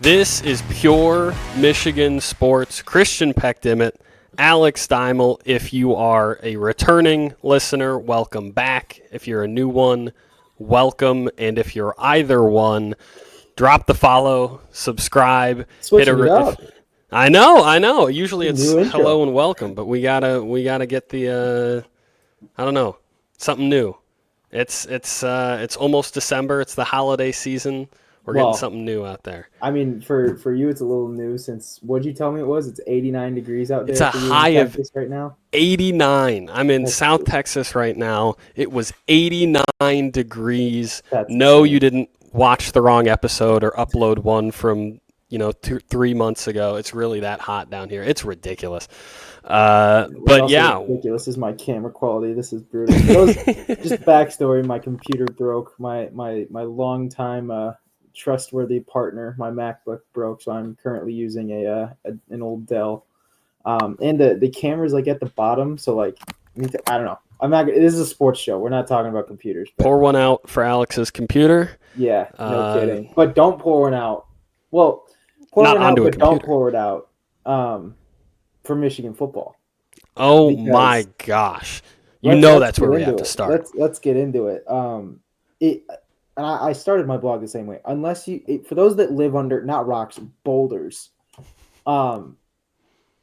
This is pure Michigan sports. Christian Peck-Dimit, Alex Deimel. If you are a returning listener, welcome back. If you're a new one, welcome. And if you're either one, drop the follow, subscribe. Switching it up. I know. Usually it's New intro. hello and welcome, but we gotta get the I don't know, something new. It's almost December. It's the holiday season. We're getting something new out there. I mean, for you, it's a little new since, what'd you tell me it was? It's 89 degrees out there. It's a high of right now. 89. I'm in South Texas right now. It was 89 degrees. No, insane. you didn't watch the wrong episode or upload one from 3 months ago. It's really that hot down here. It's ridiculous. But yeah, ridiculous is my camera quality. This is brutal. Just backstory: my computer broke. My longtime trustworthy partner, my MacBook broke, so I'm currently using an old Dell. And the camera's like at the bottom, so like I don't know. I'm not. This is a sports show. We're not talking about computers. Pour one out for Alex's computer. Yeah, no kidding. But don't pour one out. Well, pour not one out, onto but a computer. Don't pour it out. For Michigan football. Oh my gosh! That's where we have to start. Let's get into it. And I started my blog the same way. For those that live under not rocks, boulders.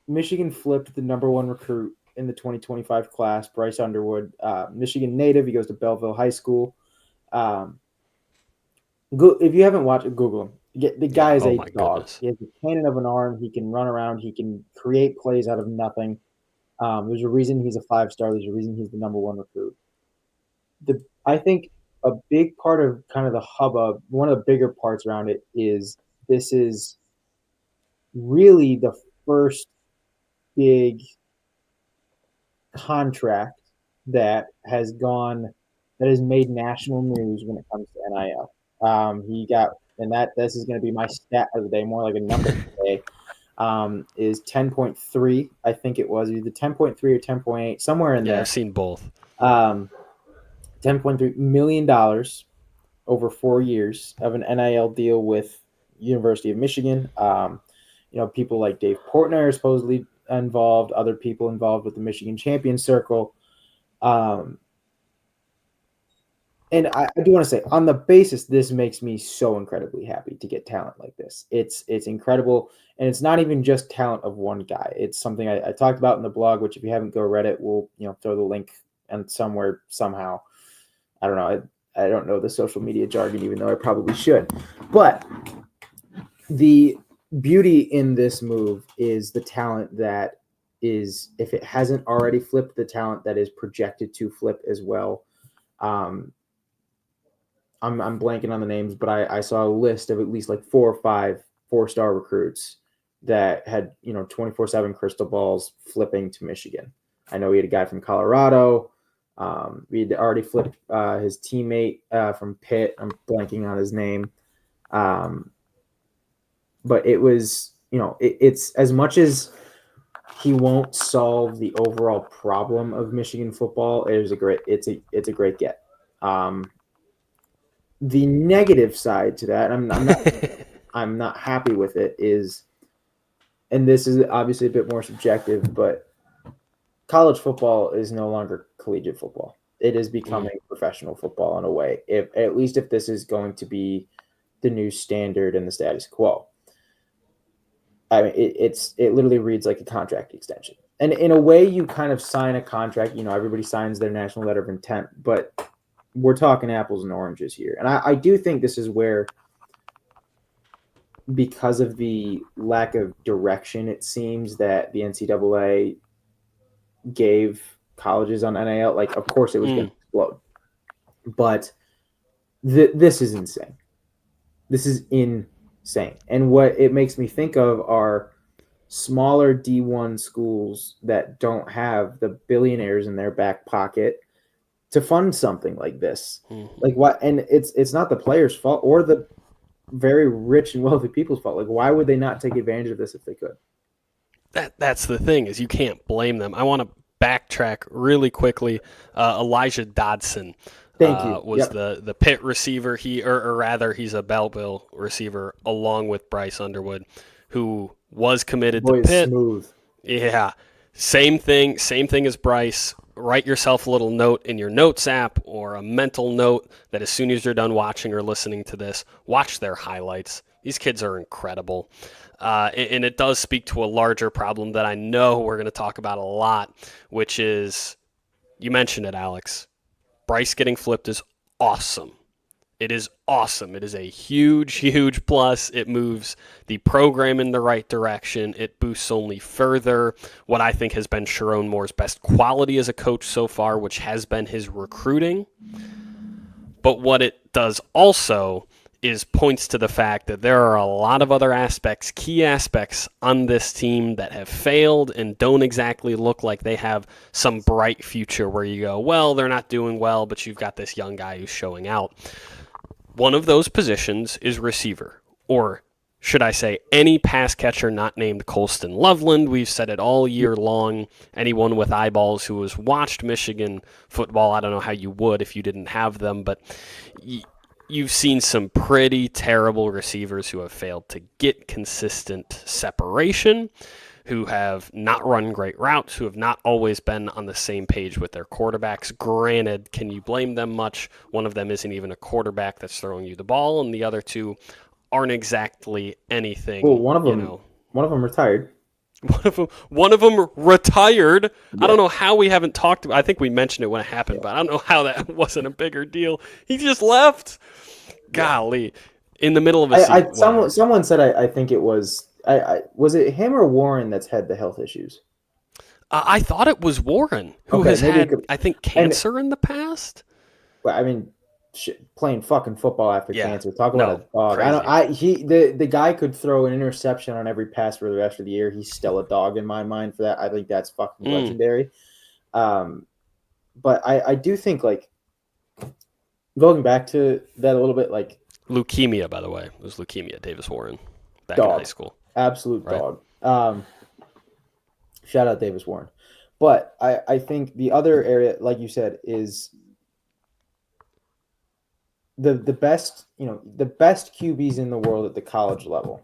Michigan flipped the number one recruit in the 2025 class, Bryce Underwood, Michigan native. He goes to Belleville High School. If you haven't watched it, Google him. The guy is a dog. Goodness. He has a cannon of an arm. He can run around. He can create plays out of nothing. There's a reason he's a 5-star. There's a reason he's the number one recruit. I think a big part of kind of the hubbub, one of the bigger parts around it is this is really the first big contract that has made national news when it comes to NIL. This is going to be my stat of the day, more like a number today, is 10.3. I think it was either 10.3 or 10.8, somewhere in there. Yeah, I've seen both. $10.3 million over 4 years of an NIL deal with University of Michigan. People like Dave Portnoy are supposedly involved, other people involved with the Michigan Champion Circle. And I do want to say, on the basis, this makes me so incredibly happy to get talent like this. It's incredible, and it's not even just talent of one guy. It's something I talked about in the blog, which if you haven't read it, we'll throw the link and somewhere somehow. I don't know. I don't know the social media jargon, even though I probably should. But the beauty in this move is the talent that is, if it hasn't already flipped, the talent that is projected to flip as well. I'm blanking on the names, but I saw a list of at least like 4 or 5 4-star recruits that had 24/7 crystal balls flipping to Michigan. I know we had a guy from Colorado. We had already flipped his teammate from Pitt. I'm blanking on his name. But it was, it's as much as he won't solve the overall problem of Michigan football. It's a great get. The negative side to that, I'm not happy with it, is, and this is obviously a bit more subjective, but college football is no longer collegiate football. It is becoming professional football in a way, at least if this is going to be the new standard and the status quo. I mean, it literally reads like a contract extension. And in a way, you kind of sign a contract. Everybody signs their national letter of intent, but we're talking apples and oranges here. And I do think this is where, because of the lack of direction, it seems that the NCAA gave colleges on NIL, like, of course it was going to explode. But this is insane. This is insane. And what it makes me think of are smaller D1 schools that don't have the billionaires in their back pocket to fund something like this. Like, what? And it's not the players' fault or the very rich and wealthy people's fault. Like, why would they not take advantage of this if they could? That's the thing, is you can't blame them. I want to backtrack really quickly. Elijah Dodson, Thank you. Was Yep. the Pitt receiver. Or rather, he's a Belleville receiver along with Bryce Underwood, who was committed to Boy is Pitt. smooth. Yeah, same thing as Bryce. Write yourself a little note in your notes app or a mental note that as soon as you're done watching or listening to this, watch their highlights. These kids are incredible. And it does speak to a larger problem that I know we're going to talk about a lot, which is, you mentioned it, Alex. Bryce getting flipped is awesome. It is awesome. It is a huge, huge plus. It moves the program in the right direction. It boosts only further what I think has been Sharon Moore's best quality as a coach so far, which has been his recruiting. But what it does also is points to the fact that there are a lot of other aspects, key aspects on this team that have failed and don't exactly look like they have some bright future where you go, well, they're not doing well, but you've got this young guy who's showing out. One of those positions is receiver, or should I say, any pass catcher not named Colston Loveland. We've said it all year long. Anyone with eyeballs who has watched Michigan football, I don't know how you would if you didn't have them, but you've seen some pretty terrible receivers who have failed to get consistent separation, who have not run great routes, who have not always been on the same page with their quarterbacks. Granted, can you blame them much? One of them isn't even a quarterback that's throwing you the ball, and the other two aren't exactly Well, anything, one of you them, know. one of them retired. One of them retired. I don't Yeah, know how we haven't talked about. I think we mentioned it when it happened, yeah, but I don't know how that wasn't a bigger deal. He just left. yeah. Golly, in the middle of a season, whatever. Someone said I think it was was it him or Warren that's had the health issues. I thought it was Warren who Okay, has maybe it had, could. I think, And cancer in the past. well, I mean, playing fucking football after Yeah, cancer. Talk about a no, dog. I don't. crazy. The guy could throw an interception on every pass for the rest of the year. He's still a dog in my mind for that. I think that's fucking Mm. legendary. Um, but I do think like going back to that a little bit, like Leukemia, by the way, it was leukemia. Davis Warren, back in high dog, school, absolute right? dog. Shout out Davis Warren. But I think the other area, like you said, is the best, the best QBs in the world at the college level.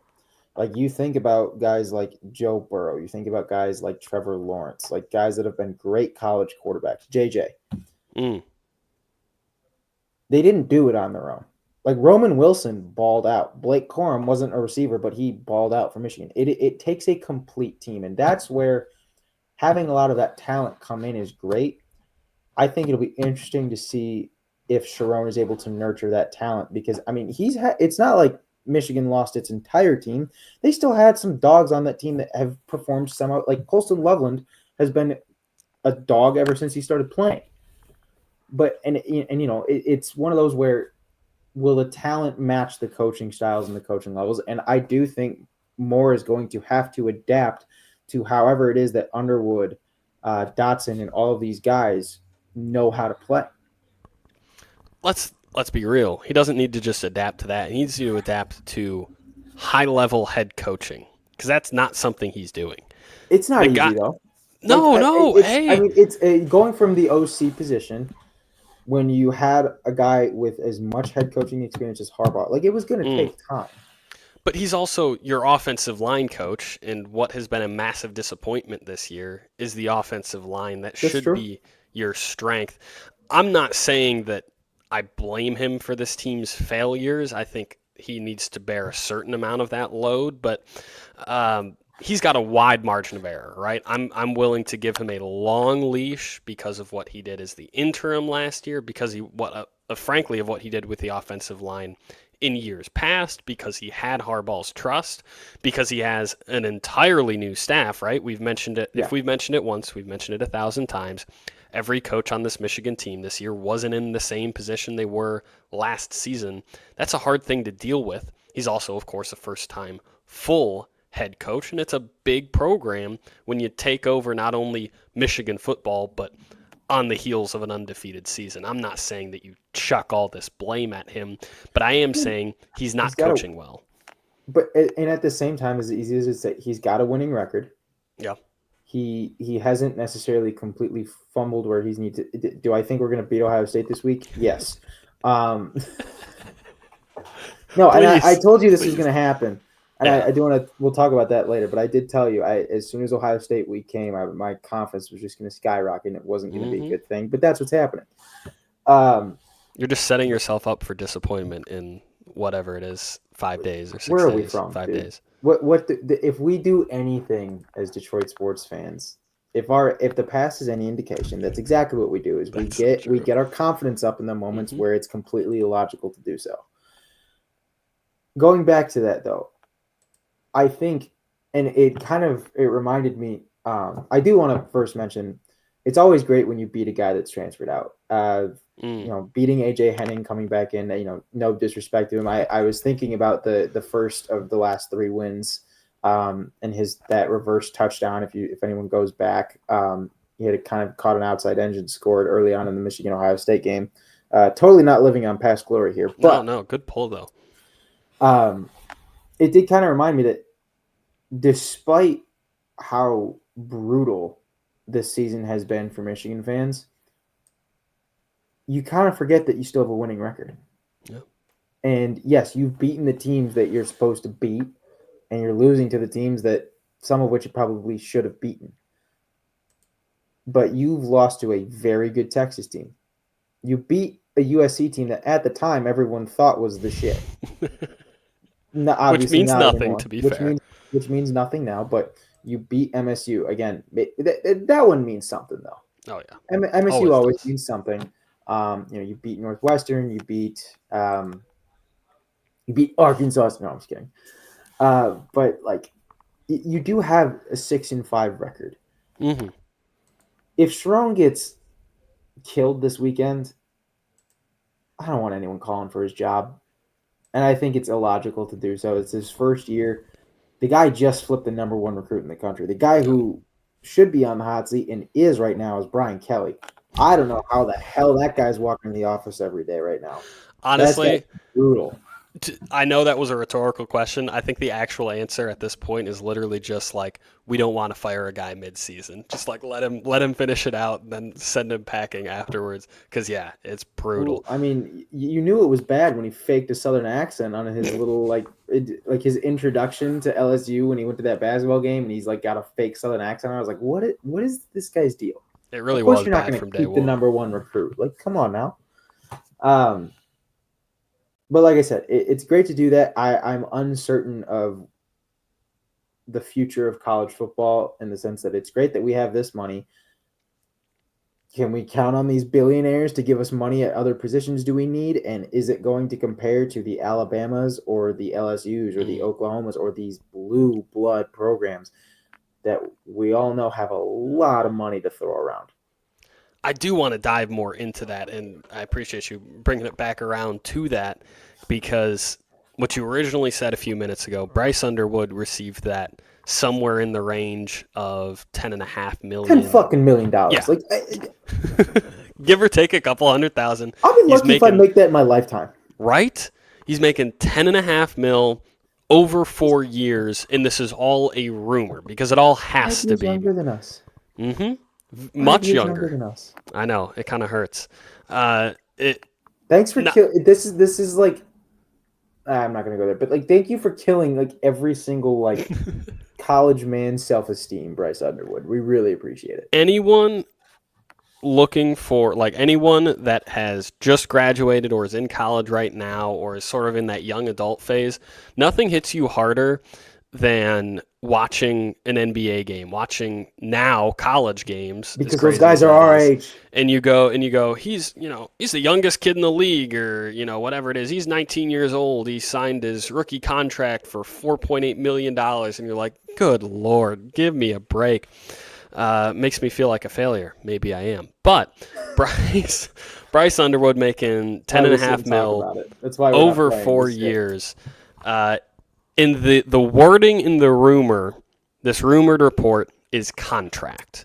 Like you think about guys like Joe Burrow, you think about guys like Trevor Lawrence, like guys that have been great college quarterbacks. JJ, Mm. they didn't do it on their own. Like Roman Wilson balled out. Blake Corum wasn't a receiver, but he balled out for Michigan. It takes a complete team, and that's where having a lot of that talent come in is great. I think it'll be interesting to see if Sharon is able to nurture that talent because I mean it's not like Michigan lost its entire team. They still had some dogs on that team that have performed somewhat. Like Colston Loveland has been a dog ever since he started playing. But it's one of those where will the talent match the coaching styles and the coaching levels? And I do think Moore is going to have to adapt to however it is that Underwood, Dotson, and all of these guys know how to play. Let's be real. He doesn't need to just adapt to that. He needs to adapt to high level head coaching because that's not something he's doing. It's not The guy, easy though. Like no, hey, it's going from the OC position when you had a guy with as much head coaching experience as Harbaugh. Like it was going to mm. take time. But he's also your offensive line coach, and what has been a massive disappointment this year is the offensive line that That's should true. be your strength. I'm not saying that I blame him for this team's failures. I think he needs to bear a certain amount of that load, but he's got a wide margin of error, right? I'm willing to give him a long leash because of what he did as the interim last year, because frankly of what he did with the offensive line in years past, because he had Harbaugh's trust, because he has an entirely new staff, right? We've mentioned it. Yeah. If we've mentioned it once, we've mentioned it 1,000 times. Every coach on this Michigan team this year wasn't in the same position they were last season. That's a hard thing to deal with. He's also, of course, a first-time full head coach, and it's a big program when you take over not only Michigan football, but on the heels of an undefeated season. I'm not saying that you chuck all this blame at him, but I am saying he's He's not got coaching well. but and at the same time, as easy as it say, he's got a winning record. Yeah. he hasn't necessarily completely fumbled where he's need to. Do I think we're going to beat Ohio State this week? Yes. Um, no, and I Please, told you this was please. going to happen, and Yeah. I do want to. We'll talk about that later. But I did tell you, as soon as Ohio State week came, my confidence was just going to skyrocket, and it wasn't going to be a Mm-hmm. good thing. But that's what's happening. Um, You're just setting yourself up for disappointment in whatever it is, 5 days or where 6 are we days, from, 5 days. dude? If we do anything as Detroit sports fans, if the past is any indication, that's exactly what we do. Is That's we true. get our confidence up in the moments Mm-hmm. where it's completely illogical to do so. Going back to that though, I think, and it reminded me. I do want to first mention, it's always great when you beat a guy that's transferred out. Beating AJ Henning coming back in. No disrespect to him. I was thinking about the first of the last three wins, and that reverse touchdown. If anyone goes back, he had kind of caught an outside engine, scored early on in the Michigan Ohio State game. Totally not living on past glory here, but No, good pull though. um, it did kind of remind me that despite how brutal this season has been for Michigan fans, you kind of forget that you still have a winning record. Yeah. And yes, you've beaten the teams that you're supposed to beat, and you're losing to the teams that some of which you probably should have beaten. But you've lost to a very good Texas team. You beat a USC team that at the time everyone thought was the shit. No, Which obviously means not nothing, anymore, to be fair. which means nothing now. But you beat MSU again. That one means something though. Oh yeah, MSU always always does. means something. You beat Northwestern, you beat Arkansas. No, I'm just kidding. But like, you do have a 6-5 record. Mm-hmm. If Sharon gets killed this weekend, I don't want anyone calling for his job, and I think it's illogical to do so. It's his first year. The guy just flipped the number one recruit in the country. The guy Yeah. who should be on the hot seat and is right now is Brian Kelly. I don't know how the hell that guy's walking in the office every day right now. That's Honestly, brutal. I know that was a rhetorical question. I think the actual answer at this point is literally just like we don't want to fire a guy mid-season. Just like let him finish it out, and then send him packing afterwards. Because yeah, it's brutal. Well, I mean, you knew it was bad when he faked a Southern accent on his little like his introduction to LSU when he went to that basketball game, and he's like got a fake Southern accent. I was like, what is this guy's deal? It Of really course, was you're not bad going to from day keep the one. number one recruit. Like, come on now. Um, but like I said, it's great to do that. I'm uncertain of the future of college football in the sense that it's great that we have this money. Can we count on these billionaires to give us money at other positions do we need? And is it going to compare to the Alabamas or the LSUs or the Oklahomas or these blue blood programs that we all know have a lot of money to throw around? I do want to dive more into that, and I appreciate you bringing it back around to that because what you originally said a few minutes ago, Bryce Underwood received that somewhere in the range of 10.5 $10 million. fucking million. Yeah, Like, give or take a couple 100,000. I'll be He's lucky if I making make that in my lifetime. right. He's making 10.5 mil over 4 years, and this is all a rumor because it all has 5 to years be. younger than us. Mm-hmm. 5 Much years younger younger. than us. I know it kind of hurts. It Thanks for not, this is like I'm not gonna go there, but like thank you for killing like every single like college man's self-esteem, Bryce Underwood. We really appreciate it. anyone looking for like anyone that has just graduated or is in college right now or is sort of in that young adult phase, nothing hits you harder than watching an NBA game, watching now college games, as Because those crazy guys as are that our is. age. And you go, he's the youngest kid in the league, or whatever it is. He's 19 years old. He signed his rookie contract for $4.8 million, and you're like, good Lord, give me a break. Makes me feel like a failure. Maybe I am. But Bryce Underwood making 10.5 mil About it. That's why we're not over playing 4 years. In the wording in the rumor, this rumored report is contract.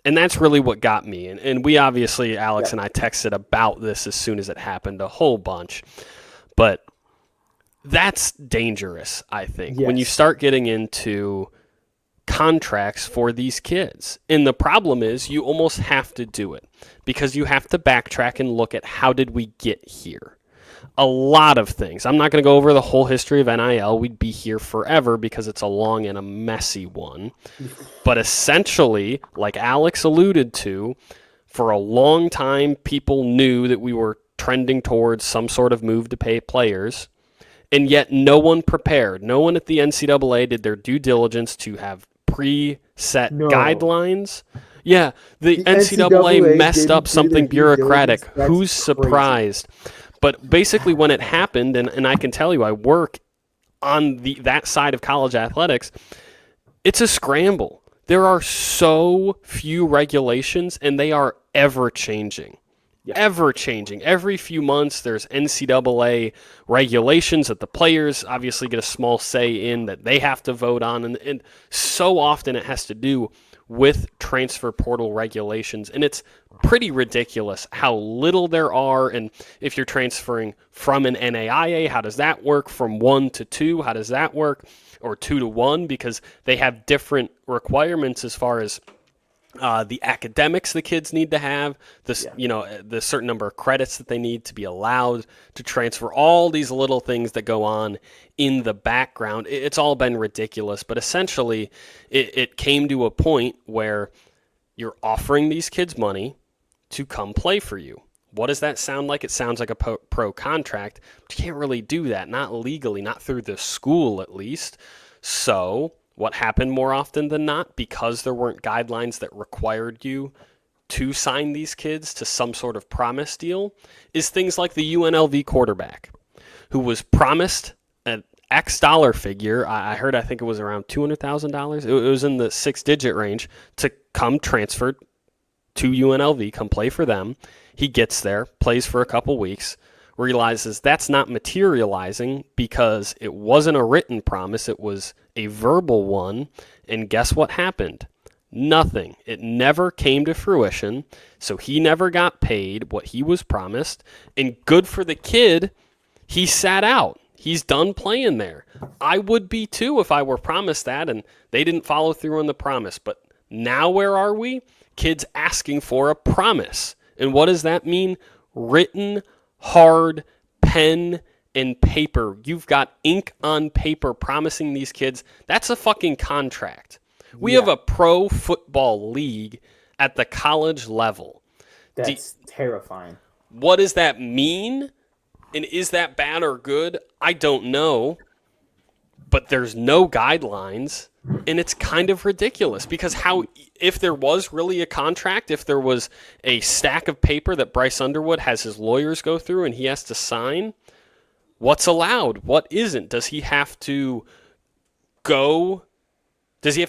And that's really what got me. And we obviously, Alex and I texted about this as soon as it happened a whole bunch. But that's dangerous, I think. When you Yes. start getting into contracts for these kids. And the problem is you almost have to do it because you have to backtrack and look at how did we get here. A lot of things. I'm not going to go over the whole history of NIL. We'd be here forever because it's a long and a messy one. But essentially, like Alex alluded to, for a long time, people knew that we were trending towards some sort of move to pay players, and yet no one prepared. No one at the NCAA did their due diligence to have preset guidelines. Yeah, the NCAA messed up something bureaucratic. Who's surprised? But basically when it happened, and I can tell you I work on that side of college athletics, it's a scramble. There are so few regulations, and they are ever-changing. Yeah. Ever-changing. Every few months, there's NCAA regulations that the players obviously get a small say in that they have to vote on, and so often it has to do with transfer portal regulations, and it's pretty ridiculous how little there are. And if you're transferring from an NAIA, how does that work? From 1 to 2, how does that work? Or 2 to 1, because they have different requirements as far as the academics the kids need to have, the certain number of credits that they need to be allowed to transfer, all these little things that go on in the background. It's all been ridiculous, but essentially it came to a point where you're offering these kids money to come play for you. What does that sound like? It sounds like a pro contract, but you can't really do that, not legally, not through the school at least. So what happened more often than not, because there weren't guidelines that required you to sign these kids to some sort of promise deal, is things like the UNLV quarterback who was promised an X dollar figure. I think it was around $200,000. It was in the 6-digit range to come transfer to UNLV, come play for them. He gets there, plays for a couple weeks, realizes that's not materializing because it wasn't a written promise, it was a verbal one. And guess what happened? Nothing. It never came to fruition, so he never got paid what he was promised. And good for the kid, he sat out. He's done playing there. I would be too if I were promised that and they didn't follow through on the promise. But now where are we? Kids asking for a promise. And what does that mean? Written, hard, pen, and paper. You've got ink on paper promising these kids. That's a fucking contract. We have a pro football league at the college level. That's terrifying. What does that mean? And is that bad or good? I don't know. But there's no guidelines, and it's kind of ridiculous because if there was really a contract, if there was a stack of paper that Bryce Underwood has his lawyers go through and he has to sign, what's allowed? What isn't? Does he have to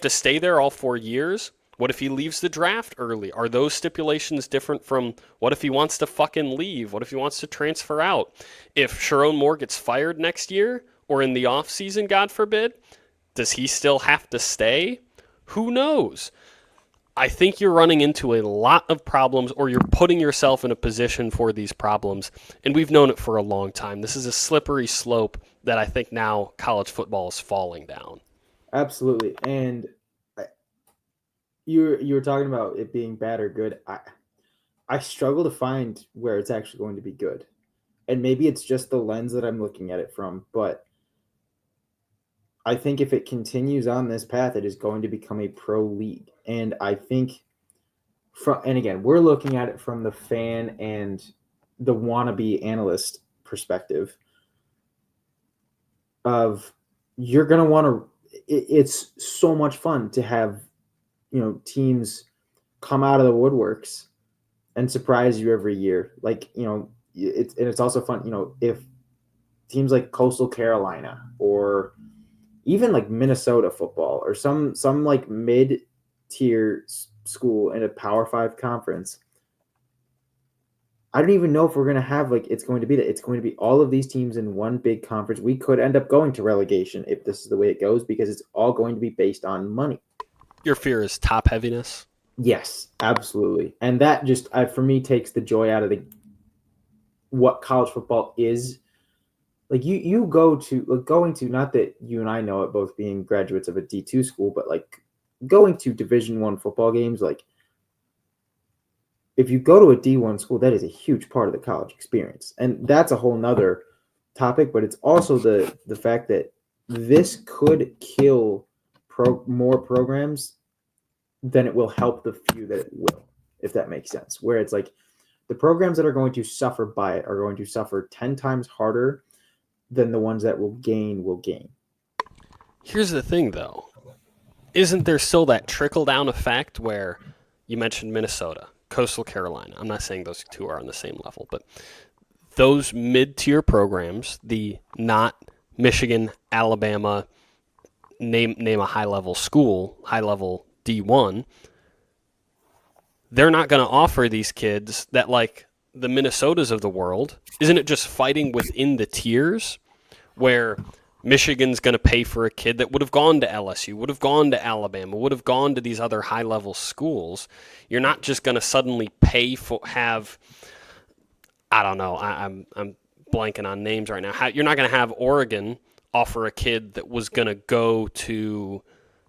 stay there all 4 years? What if he leaves the draft early? Are those stipulations different from what if he wants to fucking leave? What if he wants to transfer out? If Sharon Moore gets fired next year, or in the off season, God forbid, does he still have to stay? Who knows? I think you're running into a lot of problems, or you're putting yourself in a position for these problems, and we've known it for a long time. This is a slippery slope that I think now college football is falling down. Absolutely. And you were talking about it being bad or good. I struggle to find where it's actually going to be good. And maybe it's just the lens that I'm looking at it from, but I think if it continues on this path, it is going to become a pro league. And I think and again, we're looking at it from the fan and the wannabe analyst perspective of you're going to want to, it's so much fun to have, teams come out of the woodworks and surprise you every year. Like, it's also fun, if teams like Coastal Carolina or even like Minnesota football or some like mid-tier school in a Power 5 conference. I don't even know if we're going to have it's going to be that. It's going to be all of these teams in one big conference. We could end up going to relegation if this is the way it goes because it's all going to be based on money. Your fear is top heaviness? Yes, absolutely. And that just, for me, takes the joy out of what college football is. Like going to, not that you and I know it both being graduates of a D2 school, but like going to Division I football games, like if you go to a D1 school, that is a huge part of the college experience. And that's a whole nother topic, but it's also the fact that this could kill more programs than it will help the few that it will, if that makes sense. Where it's like the programs that are going to suffer by it are going to suffer 10 times harder than the ones that will gain will gain. Here's the thing, though. Isn't there still that trickle-down effect where you mentioned Minnesota, Coastal Carolina? I'm not saying those two are on the same level, but those mid-tier programs, the not Michigan, Alabama, name a high-level school, high-level D1, they're not going to offer these kids that, like the Minnesotas of the world. Isn't it just fighting within the tiers where Michigan's going to pay for a kid that would have gone to LSU, would have gone to Alabama, would have gone to these other high-level schools? You're not just going to suddenly pay for I don't know. I'm blanking on names right now. You're not going to have Oregon offer a kid that was going to go to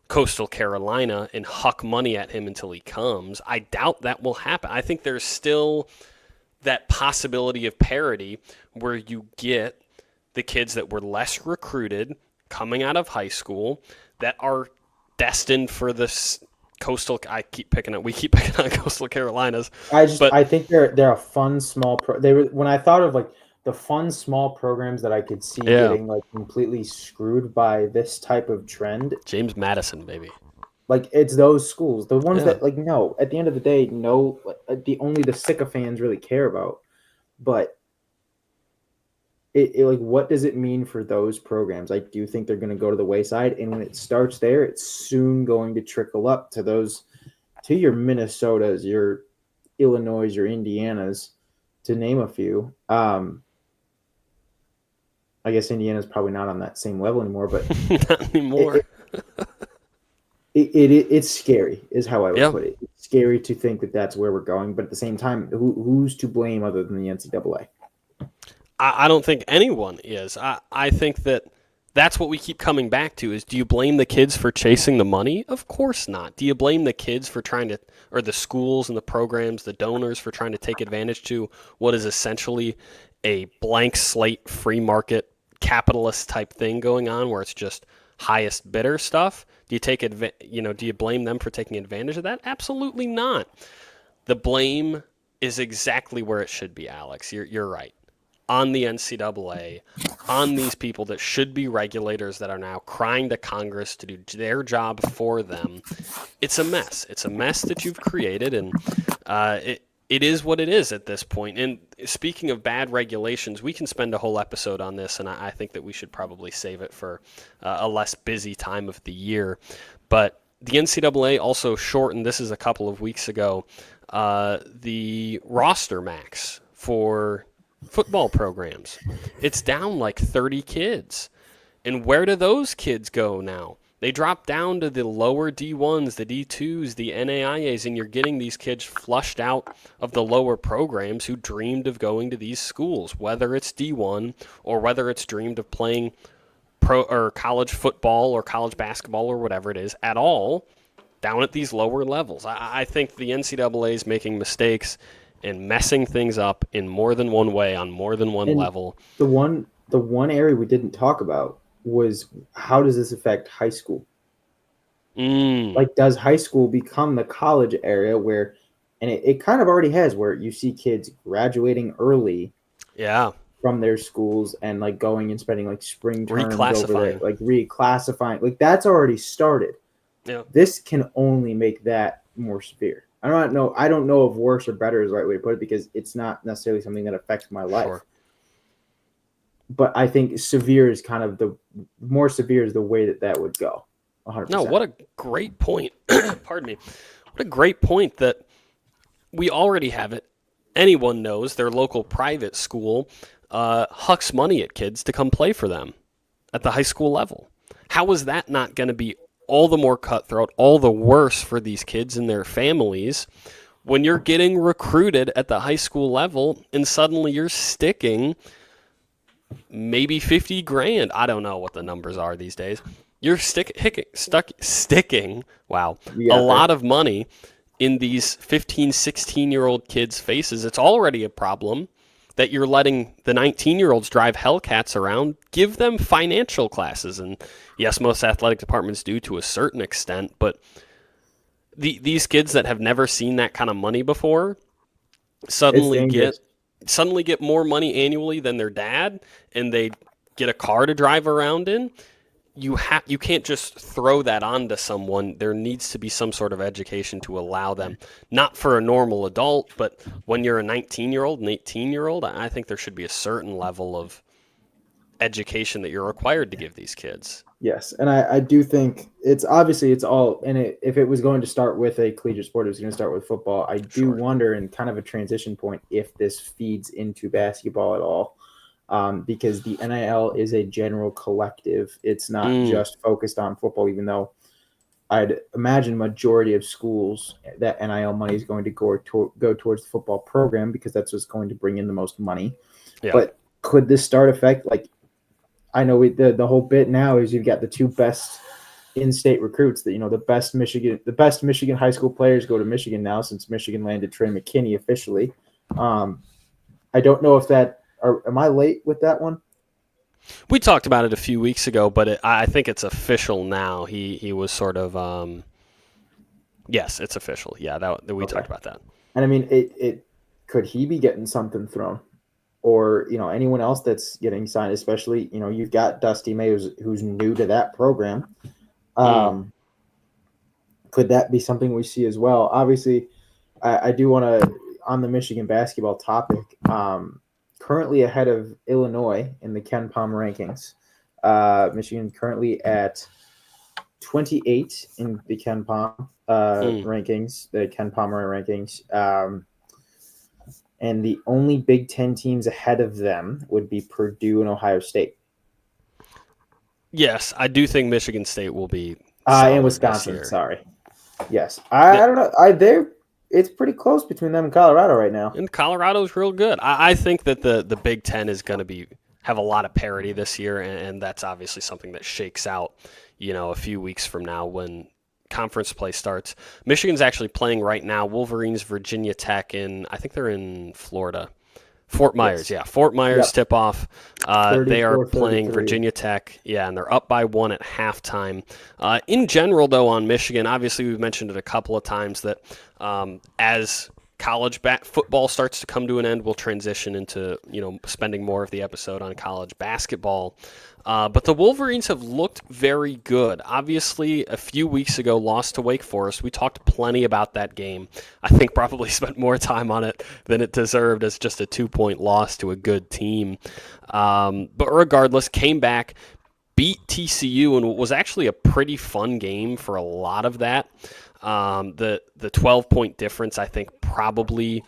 Coastal Carolina and huck money at him until he comes. I doubt that will happen. I think there's still that possibility of parity where you get the kids that were less recruited coming out of high school that are destined for this coastal. We keep picking on Coastal Carolinas. I think they're a fun small when I thought of like the fun small programs that I could see getting like completely screwed by this type of trend. James Madison, baby. Like it's those schools, the ones that like no. At the end of the day, no. Only the sycophants really care about, but it like what does it mean for those programs? I do think they're going to go to the wayside, and when it starts there, it's soon going to trickle up to your Minnesotas, your Illinois, your Indianas, to name a few. I guess Indiana's probably not on that same level anymore, but not anymore. It's scary, is how I would put it. It's scary to think that that's where we're going, but at the same time, who's to blame other than the NCAA? I don't think anyone is. I think that's what we keep coming back to is, do you blame the kids for chasing the money? Of course not. Do you blame the kids for or the schools and the programs, the donors for trying to take advantage to what is essentially a blank slate free market capitalist type thing going on where it's just highest bidder stuff? Do you blame them for taking advantage of that? Absolutely not. The blame is exactly where it should be, Alex. You're right. On the NCAA, on these people that should be regulators that are now crying to Congress to do their job for them. It's a mess. It's a mess that you've created, and it is what it is at this point. And speaking of bad regulations, we can spend a whole episode on this, and I think that we should probably save it for a less busy time of the year. But the NCAA also shortened, this is a couple of weeks ago, the roster max for football programs. It's down like 30 kids. And where do those kids go now? They drop down to the lower D1s, the D2s, the NAIAs, and you're getting these kids flushed out of the lower programs who dreamed of going to these schools, whether it's D1 or whether it's dreamed of playing pro or college football or college basketball or whatever it is at all, down at these lower levels. I think the NCAA is making mistakes and messing things up in more than one way on more than one level. The one area we didn't talk about was, how does this affect high school? Like, does high school become the college area where, and it kind of already has, where you see kids graduating early from their schools and like going and spending like spring terms over there, like reclassifying, like that's already started. Yeah. This can only make that more severe. I don't know if worse or better is the right way to put it, because it's not necessarily something that affects my life. Sure. But I think severe is kind of the more severe is the way that would go. 100%. No, what a great point. Pardon me. What a great point that we already have it. Anyone knows their local private school hucks money at kids to come play for them at the high school level. How is that not going to be all the more cutthroat, all the worse for these kids and their families when you're getting recruited at the high school level and suddenly you're sticking maybe $50,000. I don't know what the numbers are these days. You're sticking, wow, You a got lot there. of money in these 15, 16-year-old kids' faces. It's already a problem that you're letting the 19-year-olds drive Hellcats around. Give them financial classes. And yes, most athletic departments do to a certain extent, but these kids that have never seen that kind of money before It's suddenly get dangerous. suddenly get more money annually than their dad, and they get a car to drive around in. You can't just throw that onto someone. There needs to be some sort of education to allow them, not for a normal adult, but when you're a 19-year-old, an 18-year-old, I think there should be a certain level of education that you're required to give these kids. Yes, and I do think it's obviously it's all and if it was going to start with a collegiate sport, it was going to start with football. I do Sure. wonder, in kind of a transition point, if this feeds into basketball at all, because the NIL is a general collective. It's not Mm, just focused on football, even though I'd imagine majority of schools that NIL money is going to go towards the football program because that's what's going to bring in the most money. yeah. But could this start affect like I know the whole bit now is you've got the two best in-state recruits that the best Michigan high school players go to Michigan now since Michigan landed Trey McKinney officially. Um, I don't know if am I late with that one? We talked about it a few weeks ago, but I think it's official now. He was sort of yes, it's official. Yeah, that we Okay, talked about that. and I mean it could he be getting something thrown? Or anyone else that's getting signed, especially you've got Dusty May who's new to that program. Mm. Um, could that be something we see as well? Obviously, I do want to on the Michigan basketball topic. Currently ahead of Illinois in the Ken Palm rankings. Michigan currently at 28 in the Ken Palm Mm. rankings, the Ken Palmer rankings. And the only Big Ten teams ahead of them would be Purdue and Ohio State. Yes, I do think Michigan State will be And solid this Wisconsin. year. Sorry. Yes, I don't know. They're it's pretty close between them and Colorado right now. And Colorado's real good. I think that the Big Ten is going to have a lot of parity this year, and that's obviously something that shakes out, a few weeks from now when conference play starts. Michigan's actually playing right now. Wolverines, Virginia Tech, and I think they're in Florida. Fort Myers, Yes. yeah. Fort Myers Yep. tip off. They are playing 34-33. Virginia Tech, yeah, and they're up by one at halftime. In general, though, on Michigan, obviously we've mentioned it a couple of times that as college football starts to come to an end, we'll transition into spending more of the episode on college basketball. But the Wolverines have looked very good. Obviously, a few weeks ago, lost to Wake Forest. We talked plenty about that game. I think probably spent more time on it than it deserved as just a 2-point loss to a good team. But regardless, came back, beat TCU, and was actually a pretty fun game for a lot of that. The 12-point difference, I think, probably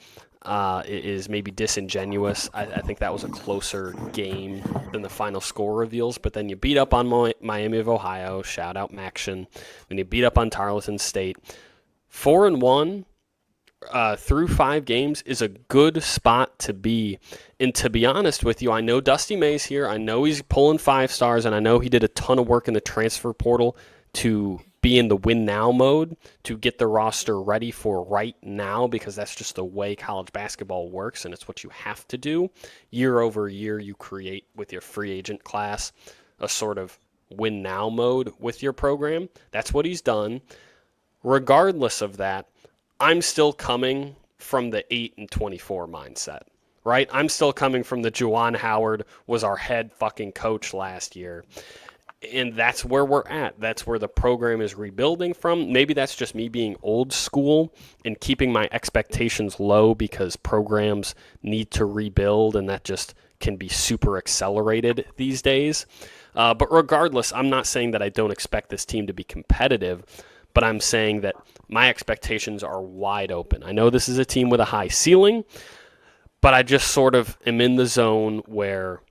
is maybe disingenuous. I think that was a closer game than the final score reveals. But then you beat up on Miami of Ohio, shout out Maction. Then you beat up on Tarleton State. 4-1 through 5 games is a good spot to be. And to be honest with you, I know Dusty May's here. I know he's pulling 5 stars, and I know he did a ton of work in the transfer portal to be in the win now mode, to get the roster ready for right now, because that's just the way college basketball works, and it's what you have to do. Year over year, you create with your free agent class a sort of win now mode with your program. That's what he's done. Regardless of that, I'm still coming from the 8-24 mindset, right? I'm still coming from the Juwan Howard was our head fucking coach last year. And that's where we're at. That's where the program is rebuilding from. Maybe that's just me being old school and keeping my expectations low because programs need to rebuild, and that just can be super accelerated these days. But regardless, I'm not saying that I don't expect this team to be competitive, but I'm saying that my expectations are wide open. I know this is a team with a high ceiling, but I just sort of am in the zone where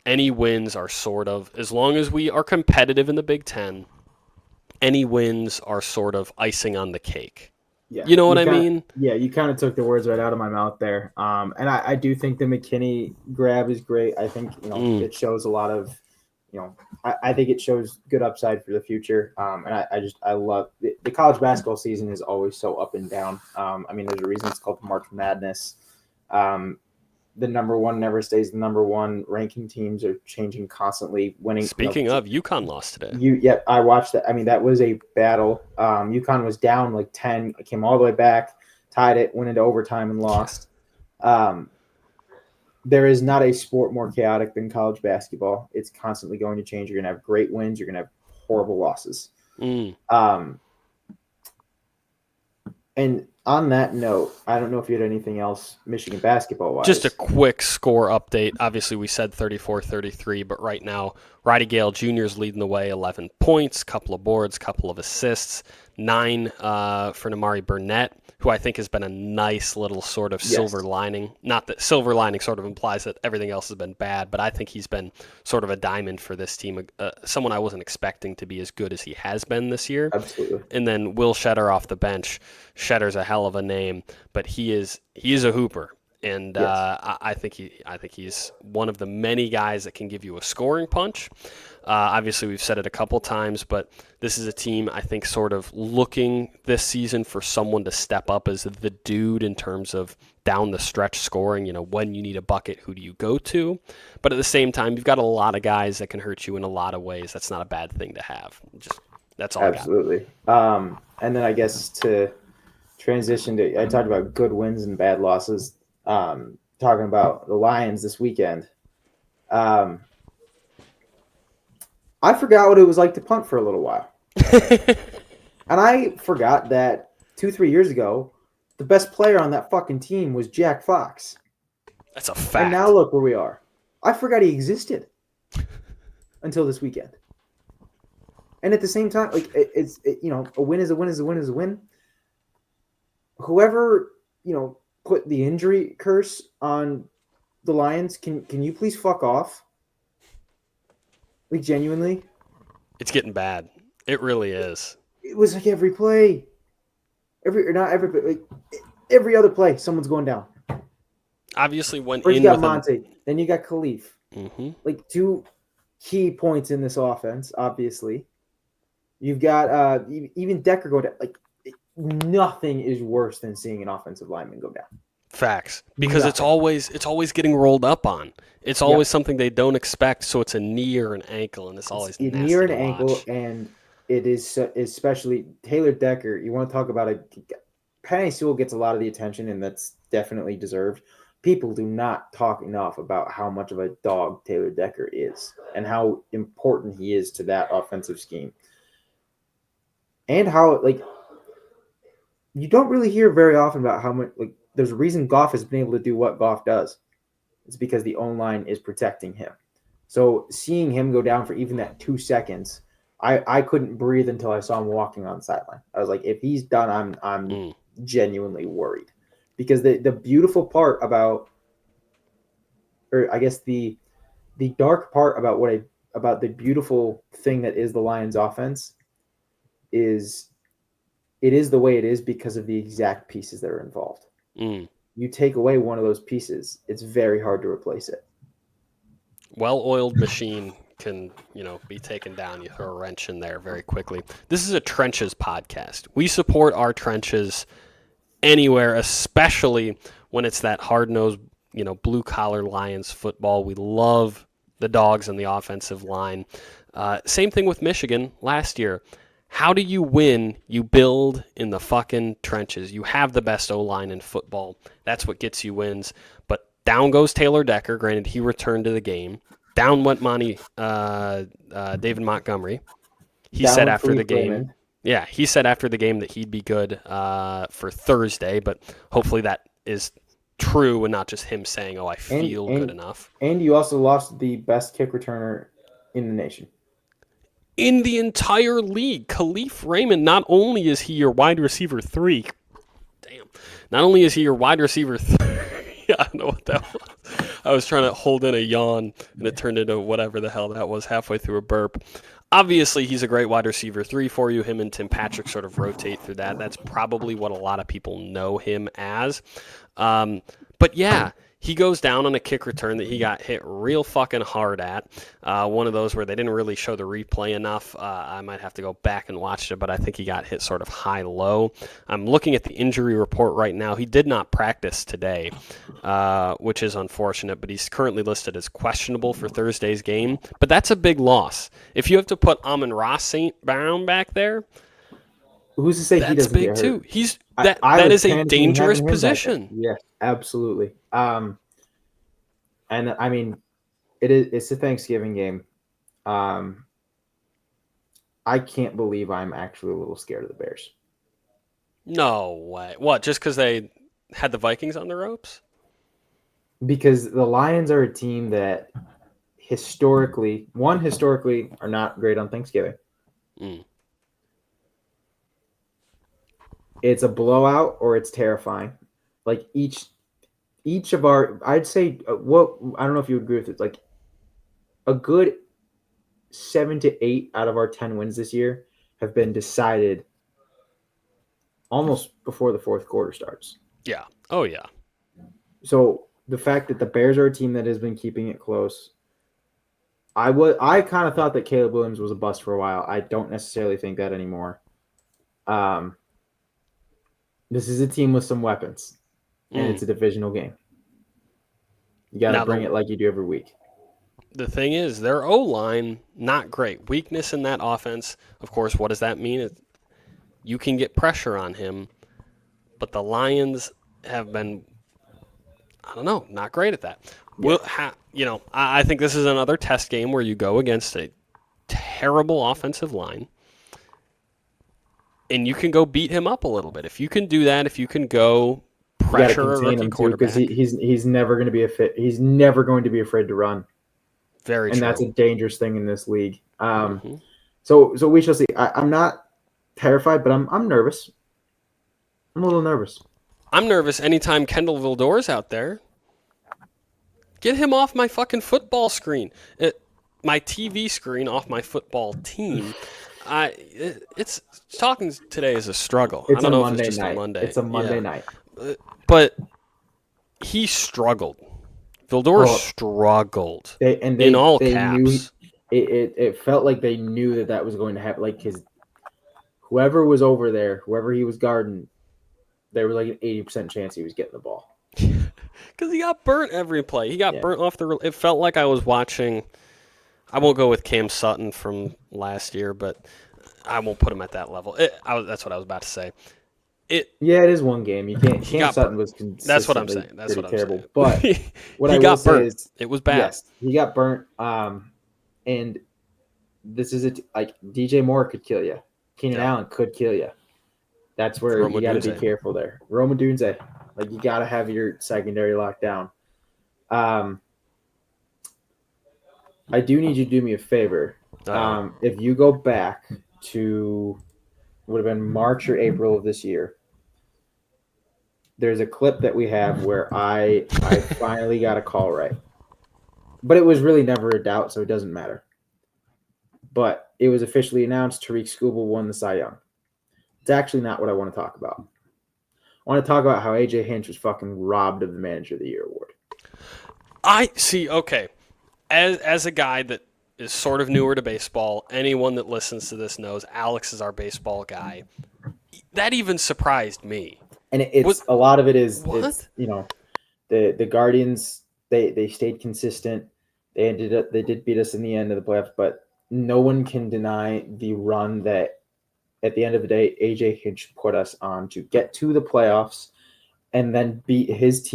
any wins are sort of, as long as we are competitive in the Big Ten, any wins are sort of icing on the cake. Yeah, You know what I mean? you kind of took the words right out of my mouth there. And I do think the McKinney grab is great. I think Mm, it shows a lot of I think it shows good upside for the future. And I love the college basketball season is always so up and down. There's a reason it's called March Madness. The number one never stays the number one. Ranking teams are changing constantly. Winning. Speaking of, UConn lost today. I watched that. That was a battle. UConn was down like 10, came all the way back, tied it, went into overtime, and lost. There is not a sport more chaotic than college basketball. It's constantly going to change. You're going to have great wins. You're going to have horrible losses. And on that note, I don't know if you had anything else Michigan basketball-wise. Just a quick score update. Obviously, we said 34-33, but right now, Roddy Gale Jr. is leading the way, 11 points, couple of boards, couple of assists, 9 for Namari Burnett, who I think has been a nice little sort of silver lining. Not that silver lining sort of implies that everything else has been bad, but I think he's been sort of a diamond for this team, someone I wasn't expecting to be as good as he has been this year. Absolutely. And then Will Shedder off the bench. Shedder's a hell of a name, but he is a hooper. And I think he's one of the many guys that can give you a scoring punch. Obviously, we've said it a couple times, but this is a team I think sort of looking this season for someone to step up as the dude in terms of down the stretch scoring. When you need a bucket, who do you go to? But at the same time, you've got a lot of guys that can hurt you in a lot of ways. That's not a bad thing to have. That's all. Absolutely. And then I guess to transition to, I talked about good wins and bad losses. Talking about the Lions this weekend. I forgot what it was like to punt for a little while. And I forgot that 2-3 years ago, the best player on that fucking team was Jack Fox. That's a fact. And now look where we are. I forgot he existed until this weekend. And at the same time, a win is a win is a win is a win. Whoever, put the injury curse on the Lions, can you please fuck off? Like, genuinely? It's getting bad. It really is. It was like every play. Every other play, someone's going down. Obviously went First in you got with Monte, then you got Khalif. Mm-hmm. Like, 2 key points in this offense, obviously. You've got even Decker going down. Like, nothing is worse than seeing an offensive lineman go down. Facts. Because it's always getting rolled up on. It's always something they don't expect, so it's a knee or an ankle, and it's always nasty knee or an to ankle, watch. And it is especially Taylor Decker. You want to talk about Penei Sewell gets a lot of the attention, and that's definitely deserved. People do not talk enough about how much of a dog Taylor Decker is and how important he is to that offensive scheme. And how, you don't really hear very often about how much, there's a reason Goff has been able to do what Goff does. It's because the O-line is protecting him. So seeing him go down for even that 2 seconds, I couldn't breathe until I saw him walking on the sideline. I was like, if he's done, I'm genuinely worried. Because the beautiful part about, or I guess the dark part about the beautiful thing that is the Lions offense is it is the way it is because of the exact pieces that are involved. You take away one of those pieces, it's very hard to replace it. Well-oiled machine can, be taken down. You throw a wrench in there very quickly. This is a Trenches podcast. We support our trenches anywhere, especially when it's that hard-nosed, blue-collar Lions football. We love the dogs on the offensive line. Same thing with Michigan last year. How do you win? You build in the fucking trenches. You have the best O-line in football. That's what gets you wins. But down goes Taylor Decker. Granted, he returned to the game. Down went David Montgomery. He said after the game. Raymond. Yeah, he said after the game that he'd be good for Thursday, but hopefully that is true and not just him saying, I feel good enough. And you also lost the best kick returner in the nation. In the entire league, Khalif Raymond, not only is he your wide receiver 3, not only is he your wide receiver 3, I don't know what that was. I was trying to hold in a yawn, and it turned into whatever the hell that was halfway through a burp. Obviously, he's a great wide receiver 3 for you. Him and Tim Patrick sort of rotate through that. That's probably what a lot of people know him as. But yeah, He goes down on a kick return that he got hit real fucking hard at. One of those where they didn't really show the replay enough. I might have to go back and watch it, but I think he got hit sort of high-low. I'm looking at the injury report right now. He did not practice today, which is unfortunate, but he's currently listed as questionable for Thursday's game. But that's a big loss. If you have to put Amon-Ra St. Brown back there, who's to say he that's doesn't big get hurt? too. He's I that was is a panicking dangerous having him back there. position. Yes, absolutely. And I mean, it's a Thanksgiving game. I can't believe I'm actually a little scared of the Bears. No way. What? Just because they had the Vikings on the ropes? Because the Lions are a team that historically are not great on Thanksgiving. Mm. It's a blowout or it's terrifying. Like each of our, I'd say, what I don't know if you agree with it. Like a good 7 to 8 out of our 10 wins this year have been decided almost before the fourth quarter starts. Yeah. Oh yeah. So the fact that the Bears are a team that has been keeping it close. I kind of thought that Caleb Williams was a bust for a while. I don't necessarily think that anymore. This is a team with some weapons, and it's a divisional game. You got to bring it like you do every week. The thing is, their O-line, not great. Weakness in that offense. Of course, what does that mean? You can get pressure on him, but the Lions have been, I don't know, not great at that. Yeah. I think this is another test game where you go against a terrible offensive line, and you can go beat him up a little bit. If you can do that, if you can go pressure a rookie quarterback, because he's never going to be a fit. He's never going to be afraid to run. Very true. And that's a dangerous thing in this league. So we shall see. I'm not terrified, but I'm nervous. I'm a little nervous. I'm nervous anytime Kendall Vildor's out there. Get him off my fucking football screen. My TV screen off my football team. It's talking today is a struggle. I don't know if it's just a Monday. It's a Monday night. But he struggled. Vildor struggled. In all caps. It felt like they knew that was going to happen. Like whoever was over there, whoever he was guarding, there was like an 80% chance he was getting the ball. Because he got burnt every play. He got burnt off the. It felt like I was watching. I won't go with Cam Sutton from last year, but I won't put him at that level. That's what I was about to say. It is one game. You can't. Cam Sutton was consistently That's what I'm saying. That's what I'm terrible. saying. But what he I got will burnt. say is, it was bad. Yes, he got burnt. And this is like DJ Moore could kill you. Keenan Allen could kill you. That's where you got to be careful there. Rome Odunze, like you got to have your secondary locked down. I do need you to do me a favor. If you go back to would have been March or April of this year, there's a clip that we have where I finally got a call right. But it was really never a doubt, so it doesn't matter. But it was officially announced Tariq Skubal won the Cy Young. It's actually not what I want to talk about. I want to talk about how A.J. Hinch was fucking robbed of the Manager of the Year award. I see, okay. As a guy that is sort of newer to baseball, anyone that listens to this knows Alex is our baseball guy. That even surprised me. And a lot of it is the Guardians, they stayed consistent. They did beat us in the end of the playoffs, but no one can deny the run that at the end of the day A.J. Hinch put us on to get to the playoffs and then beat his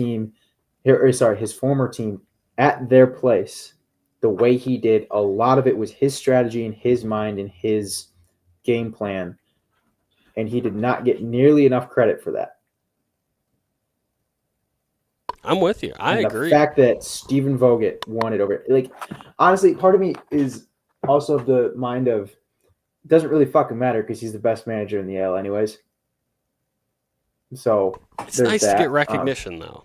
former team at their place the way he did. A lot of it was his strategy and his mind and his game plan, and he did not get nearly enough credit for that. I'm with you. I agree. The fact that Stephen Vogt won it over, like, honestly, part of me is also of the mind of it doesn't really fucking matter because he's the best manager in the AL anyways. So it's nice to get recognition, though.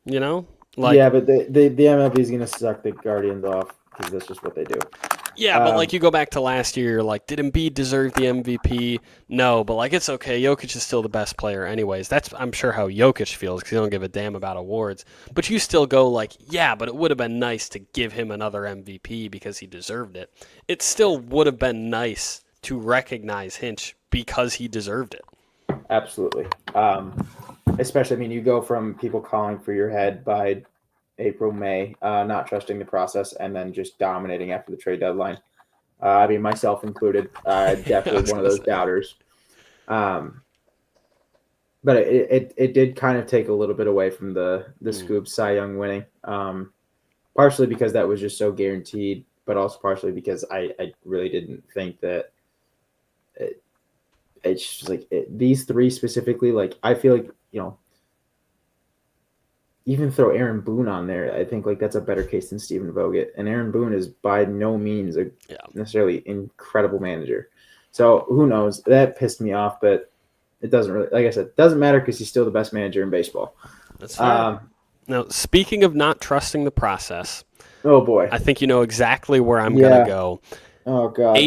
You know, but the MLB is gonna suck the Guardians off because that's just what they do. Yeah, but like you go back to last year, you're like, did Embiid deserve the MVP? No, but like it's okay. Jokic is still the best player, anyways. That's I'm sure how Jokic feels because he don't give a damn about awards. But you still go like, yeah, but it would have been nice to give him another MVP because he deserved it. It still would have been nice to recognize Hinch because he deserved it. Absolutely. Especially, I mean, you go from people calling for your head by April, May, not trusting the process, and then just dominating after the trade deadline. I mean, myself included, definitely one of those doubters. But it did kind of take a little bit away from the Scoop Cy Young winning, partially because that was just so guaranteed, but also partially because I really didn't think that it's just like these three specifically. Like I feel like even throw Aaron Boone on there, I think like that's a better case than Stephen Vogt. And Aaron Boone is by no means a necessarily incredible manager. So who knows? That pissed me off, but it doesn't really, like I said, it doesn't matter because he's still the best manager in baseball. That's fair. Now, speaking of not trusting the process, oh boy, I think you know exactly where I'm gonna go. Oh god,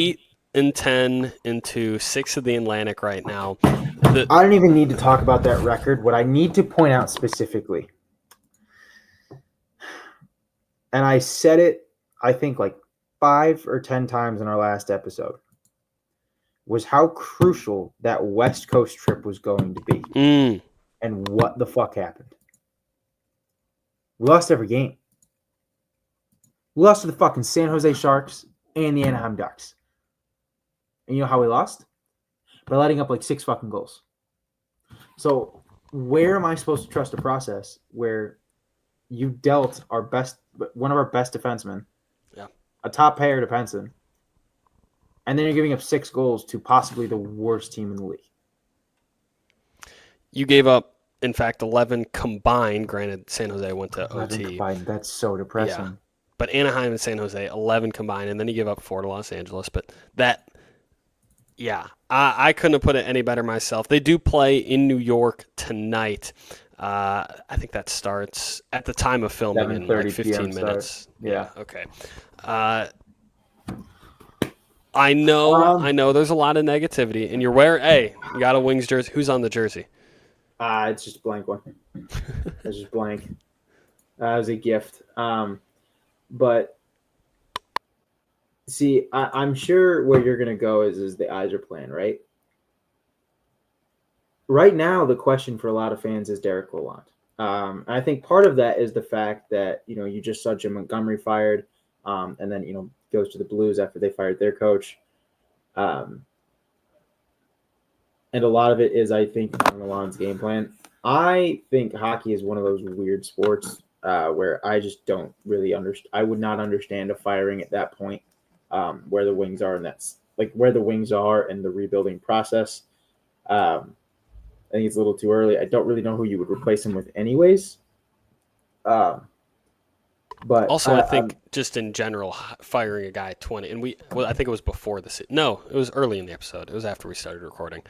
8-10 into 6 of the Atlantic right now. I don't even need to talk about that record. What I need to point out specifically, and I said it, I think like 5 or 10 times in our last episode, was how crucial that West Coast trip was going to be. And what the fuck happened? We lost every game. We lost to the fucking San Jose Sharks and the Anaheim Ducks. And you know how we lost? By letting up like 6 fucking goals. So where am I supposed to trust a process where you dealt one of our best defensemen, a top pair defenseman, and then you're giving up 6 goals to possibly the worst team in the league? You gave up, in fact, 11 combined. Granted, San Jose went to OT. Combined. That's so depressing. Yeah. But Anaheim and San Jose, 11 combined, and then you give up 4 to Los Angeles. But that, yeah, I couldn't have put it any better myself. They do play in New York tonight. I think that starts at the time of filming in like 15 minutes. Yeah. Okay. I know there's a lot of negativity, and you're wearing, hey, you got a Wings jersey. Who's on the jersey? It's just a blank one. It's just blank. It was a gift. But see, I'm sure where you're going to go is the Eyes are playing, right? Right now, the question for a lot of fans is Derek Lalonde. I think part of that is the fact that, you just saw Jim Montgomery fired, and then, goes to the Blues after they fired their coach. And a lot of it is, I think, on Lalonde's game plan. I think hockey is one of those weird sports where I just don't really understand. I would not understand a firing at that point, where the Wings are, and that's like where the Wings are in the rebuilding process. I think it's a little too early. I don't really know who you would replace him with, anyways. But also, I think just in general, firing a guy at 20, and I think it was before no, it was early in the episode. It was after we started recording.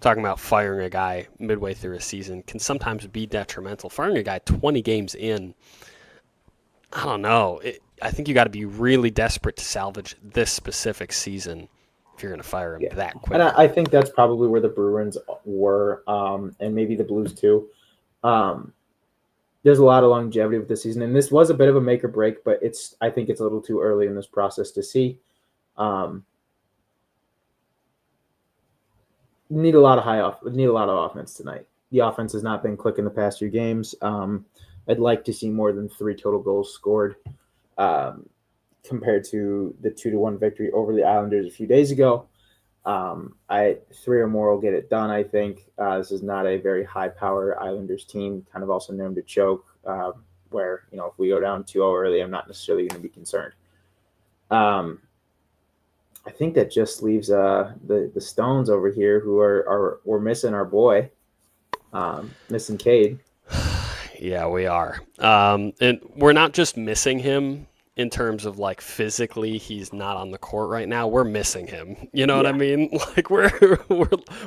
Talking about firing a guy midway through a season can sometimes be detrimental. Firing a guy 20 games in, I don't know. I think you got to be really desperate to salvage this specific season if you're going to fire him that quickly. And I think that's probably where the Bruins were, and maybe the Blues too. There's a lot of longevity with this season, and this was a bit of a make or break, but I think it's a little too early in this process to see. Need a lot of offense tonight. The offense has not been clicking the past few games. I'd like to see more than 3 total goals scored, compared to the 2-1 victory over the Islanders a few days ago. 3 or more will get it done, I think. This is not a very high-power Islanders team, kind of also known to choke, where, if we go down 2-0 early, I'm not necessarily going to be concerned. I think that just leaves the Stones over here, who we're missing our boy, missing Cade. Yeah, we are. And we're not just missing him in terms of like physically he's not on the court right now. We're missing him. You know what I mean? Like we're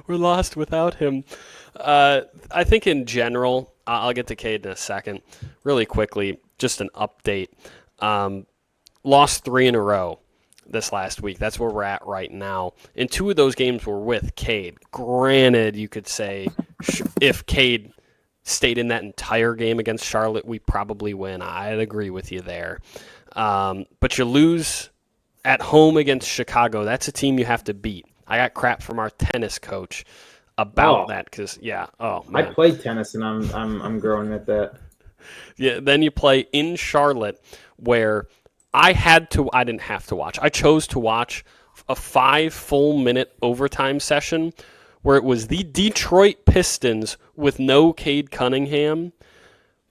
lost without him. I think in general, I'll get to Cade in a second. Really quickly, just an update. lost 3 in a row this last week. That's where we're at right now. And 2 of those games were with Cade. Granted, you could say if Cade stayed in that entire game against Charlotte, we probably win. I'd agree with you there. But you lose at home against Chicago. That's a team you have to beat. I got crap from our tennis coach about that because, man. I played tennis and I'm growing at that. Yeah, then you play in Charlotte where I didn't have to watch. I chose to watch a 5 full minute overtime session where it was the Detroit Pistons with no Cade Cunningham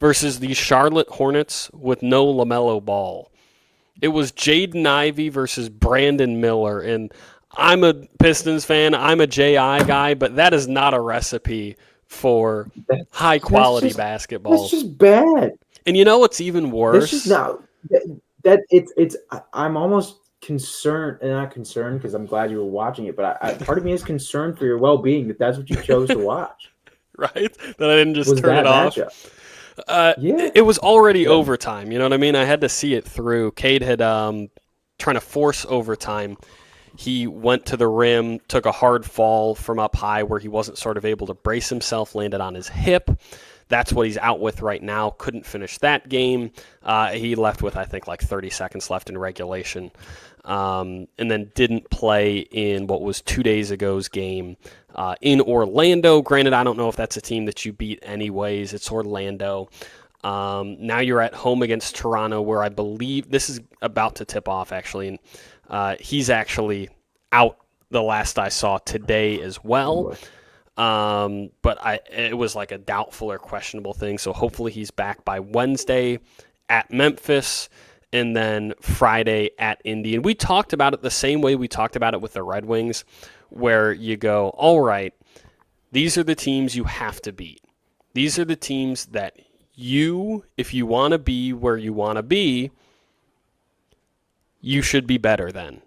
versus the Charlotte Hornets with no LaMelo Ball. It was Jaden Ivey versus Brandon Miller, and I'm a Pistons fan. I'm a JI guy, but that is not a recipe for high quality basketball. That's just bad. And you know what's even worse? That's just not that it's. I'm almost concerned, and not concerned because I'm glad you were watching it, but part of me is concerned for your well-being that's what you chose to watch. Right? That I didn't just turn it off. Yeah. It was already overtime. You know what I mean? I had to see it through. Cade had trying to force overtime. He went to the rim, took a hard fall from up high where he wasn't sort of able to brace himself, landed on his hip. That's what he's out with right now. Couldn't finish that game. He left with, I think, like 30 seconds left in regulation. And then didn't play in what was 2 days ago's game in Orlando. Granted, I don't know if that's a team that you beat anyways. It's Orlando. Now you're at home against Toronto, where I believe this is about to tip off, actually. And he's actually out the last I saw today as well. But it was like a doubtful or questionable thing. So hopefully he's back by Wednesday at Memphis and then Friday at Indy. And we talked about it the same way we talked about it with the Red Wings, where you go, all right, these are the teams you have to beat. These are the teams that if you want to be where you want to be, you should be better than.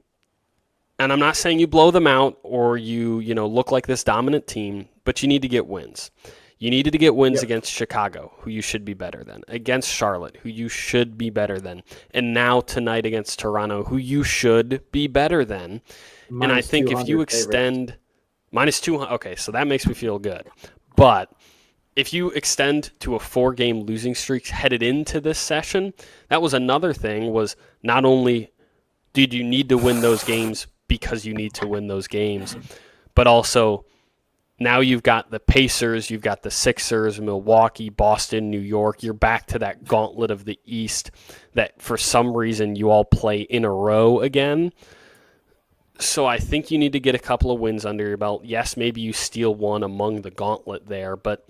And I'm not saying you blow them out or you look like this dominant team, but you need to get wins. You needed to get wins against Chicago, who you should be better than, against Charlotte, who you should be better than, and now tonight against Toronto, who you should be better than. And I think if you extend -200, okay, so that makes me feel good. But if you extend to a 4-game losing streak headed into this session, that was another thing, was not only did you need to win those games because you need to win those games, but also now you've got the Pacers, you've got the Sixers, Milwaukee, Boston, New York. You're back to that gauntlet of the East that for some reason you all play in a row again. So I think you need to get a couple of wins under your belt. Yes, maybe you steal one among the gauntlet there, but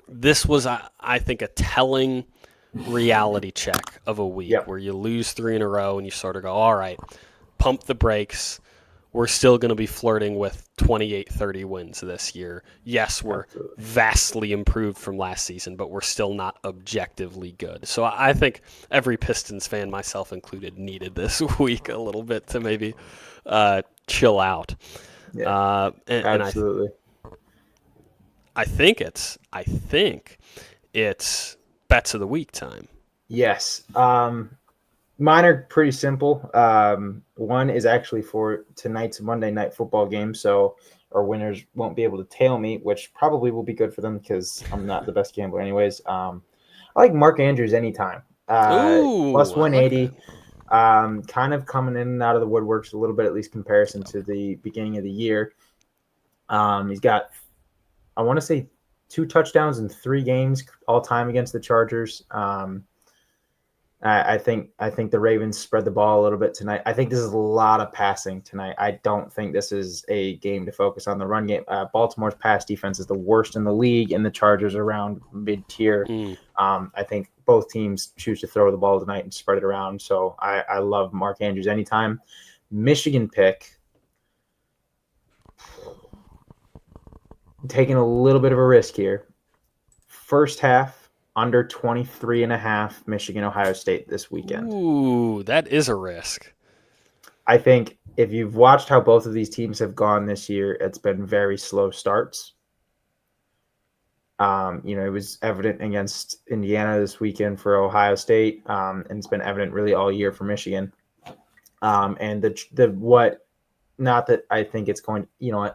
this was, I think, a telling reality check of a week where you lose 3 in a row and you sort of go, all right, pump the brakes. We're still going to be flirting with 28-30 wins this year. Yes, we're vastly improved from last season, but we're still not objectively good. So I think every Pistons fan, myself included, needed this week a little bit to maybe chill out. Yeah, absolutely. And I think it's bets of the week time. Yes. Mine are pretty simple. One is actually for tonight's Monday Night Football game, so our winners won't be able to tail me, which probably will be good for them because I'm not the best gambler anyways. I like Mark Andrews anytime. Plus 180. Like kind of coming in and out of the woodworks a little bit, at least comparison to the beginning of the year. He's got, I want to say, 2 touchdowns in 3 games all time against the Chargers. I think the Ravens spread the ball a little bit tonight. I think this is a lot of passing tonight. I don't think this is a game to focus on the run game. Baltimore's pass defense is the worst in the league, and the Chargers are around mid-tier. I think both teams choose to throw the ball tonight and spread it around. So I love Mark Andrews anytime. Michigan pick. Taking a little bit of a risk here. First half. Under 23.5 Michigan, Ohio State this weekend. Ooh, that is a risk. I think if you've watched how both of these teams have gone this year, it's been very slow starts. It was evident against Indiana this weekend for Ohio State, and it's been evident really all year for Michigan. And not that I think it's going, I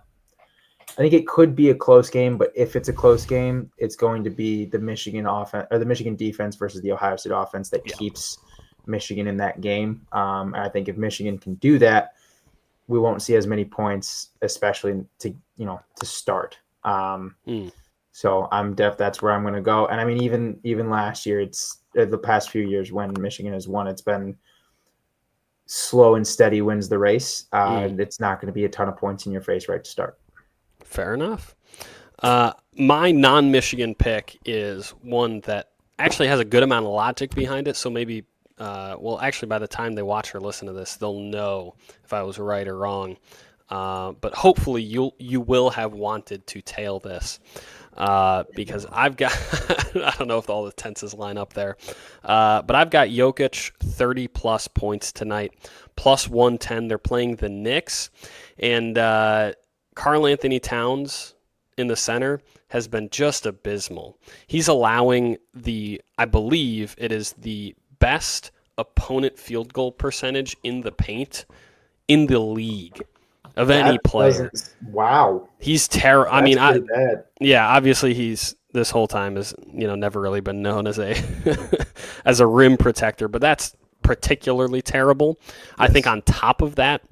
think it could be a close game, but if it's a close game, it's going to be the Michigan offense or the Michigan defense versus the Ohio State offense that keeps Michigan in that game. And I think if Michigan can do that, we won't see as many points, especially to start. So that's where I'm going to go. And I mean, even last year, it's the past few years when Michigan has won, it's been slow and steady wins the race. It's not going to be a ton of points in your face right to start. Fair enough. My non-Michigan pick is one that actually has a good amount of logic behind it. So maybe, actually, by the time they watch or listen to this, they'll know if I was right or wrong. But hopefully, you will have wanted to tail this because I've got I don't know if all the tenses line up there, but I've got Jokic 30 plus points tonight, plus 110. They're playing the Knicks, and Karl Anthony Towns in the center has been just abysmal. He's allowing I believe it is the best opponent field goal percentage in the paint in the league of any player. Wow. He's terrible. I mean, bad. Yeah, obviously this whole time has, never really been known as a as a rim protector, but that's particularly terrible. Yes. I think on top of that,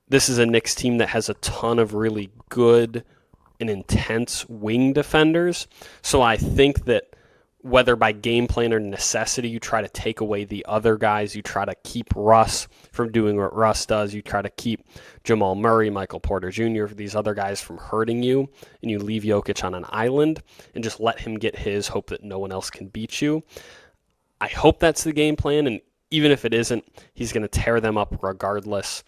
this is a Knicks team that has a ton of really good and intense wing defenders. So I think that whether by game plan or necessity, you try to take away the other guys, you try to keep Russ from doing what Russ does, you try to keep Jamal Murray, Michael Porter Jr., these other guys from hurting you, and you leave Jokic on an island and just let him get his, hope that no one else can beat you. I hope that's the game plan, and even if it isn't, he's going to tear them up regardless.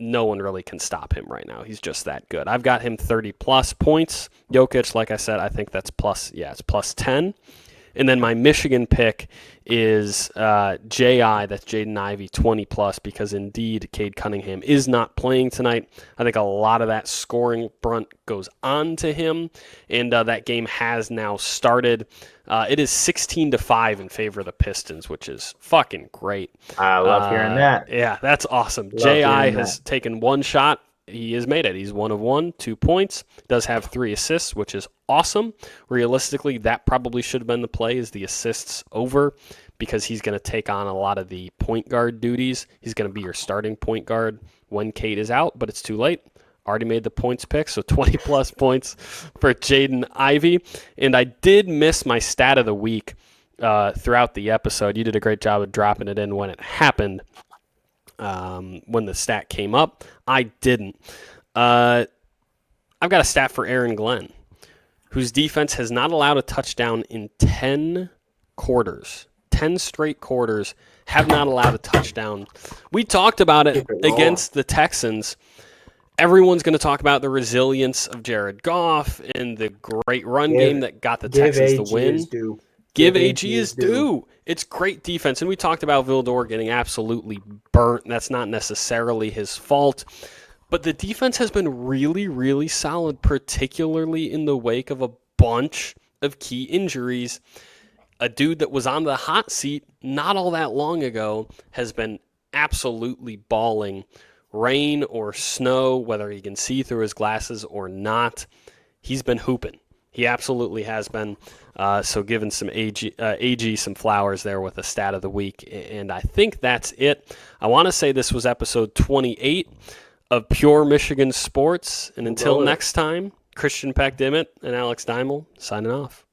No one really can stop him right now. He's just that good. I've got him 30-plus points. Jokic, like I said, I think that's it's plus 10. And then my Michigan pick is J.I., that's Jaden Ivey, 20-plus, because indeed Cade Cunningham is not playing tonight. I think a lot of that scoring brunt goes on to him, and that game has now started. It is 16-5 in favor of the Pistons, which is fucking great. I love hearing that. Yeah, that's awesome. J.I. has taken one shot. He has made it. He's 1 of 1, 2 points. Does have 3 assists, which is awesome. Realistically, that probably should have been the play, is the assists over, because he's going to take on a lot of the point guard duties. He's going to be your starting point guard when Cade is out, but it's too late. Already made the points pick, so 20-plus points for Jaden Ivey. And I did miss my stat of the week throughout the episode. You did a great job of dropping it in when it happened. When the stat came up, I didn't. I've got a stat for Aaron Glenn, whose defense has not allowed a touchdown in 10 quarters. 10 straight quarters have not allowed a touchdown. We talked about it against the Texans. Everyone's going to talk about the resilience of Jared Goff and the great run game that got the Texans the win. Give AG his due. It's great defense. And we talked about Vildor getting absolutely burnt. That's not necessarily his fault. But the defense has been really, really solid, particularly in the wake of a bunch of key injuries. A dude that was on the hot seat not all that long ago has been absolutely balling. Rain or snow, whether he can see through his glasses or not, he's been hooping. He absolutely has been. So giving some AG some flowers there with a stat of the week. And I think that's it. I want to say this was episode 28 of Pure Michigan Sports. And until next time, Christian Peck-Dimit and Alex Deimel signing off.